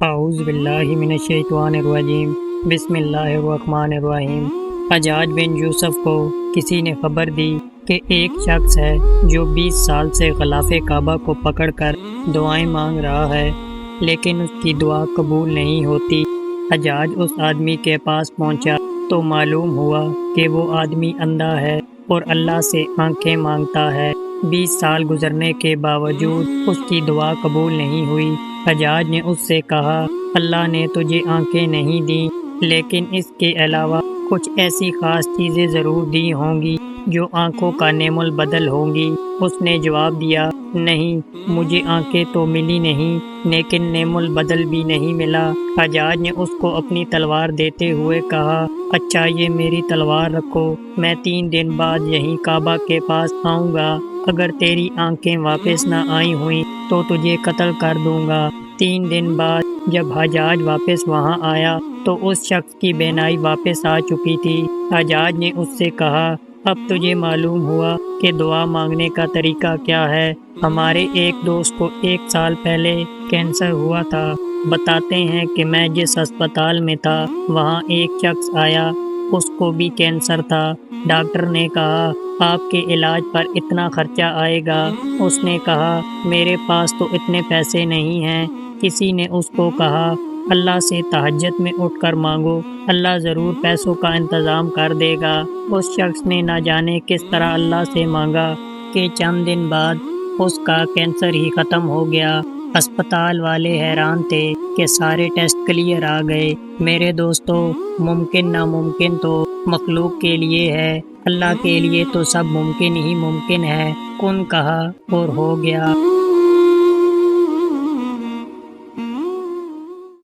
اعوذ باللہ من الشیطان الرجیم بسم اللہ الرحمن الرحیم۔ حجاج بن یوسف کو کسی نے خبر دی کہ ایک شخص ہے جو 20 سال سے غلاف کعبہ کو پکڑ کر دعائیں مانگ رہا ہے، لیکن اس کی دعا قبول نہیں ہوتی۔ حجاج اس آدمی کے پاس پہنچا تو معلوم ہوا کہ وہ آدمی اندھا ہے اور اللہ سے آنکھیں مانگتا ہے۔ 20 سال گزرنے کے باوجود اس کی دعا قبول نہیں ہوئی۔ حجاج نے اس سے کہا، اللہ نے تجھے آنکھیں نہیں دیں، لیکن اس کے علاوہ کچھ ایسی خاص چیزیں ضرور دی ہوں گی جو آنکھوں کا نعم البدل ہوں گی۔ اس نے جواب دیا، نہیں، مجھے آنکھیں تو ملی نہیں، لیکن نعم البدل بھی نہیں ملا۔ حجاج نے اس کو اپنی تلوار دیتے ہوئے کہا، اچھا یہ میری تلوار رکھو، میں 3 دن بعد یہیں کعبہ کے پاس آؤں گا، اگر تیری آنکھیں واپس نہ آئی ہوئیں تو تجھے قتل کر دوں گا۔ 3 دن بعد جب حجاج واپس وہاں آیا تو اس شخص کی بینائی واپس آ چکی تھی۔ حجاج نے اس سے کہا، اب تجھے معلوم ہوا کہ دعا مانگنے کا طریقہ کیا ہے۔ ہمارے ایک دوست کو 1 سال پہلے کینسر ہوا تھا۔ بتاتے ہیں کہ میں جس ہسپتال میں تھا وہاں ایک شخص آیا، اس کو بھی کینسر تھا۔ ڈاکٹر نے کہا، آپ کے علاج پر اتنا خرچہ آئے گا۔ اس نے کہا، میرے پاس تو اتنے پیسے نہیں ہیں۔ کسی نے اس کو کہا، اللہ سے تہجد میں اٹھ کر مانگو، اللہ ضرور پیسوں کا انتظام کر دے گا۔ اس شخص نے نہ جانے کس طرح اللہ سے مانگا کہ چند دن بعد اس کا کینسر ہی ختم ہو گیا۔ ہسپتال والے حیران تھے کہ سارے ٹیسٹ کلیئر آ گئے۔ میرے دوستو، ممکن ناممکن تو مخلوق کے لیے ہے، اللہ کے لیے تو سب ممکن ہی ممکن ہے۔ کن کہا اور ہو گیا۔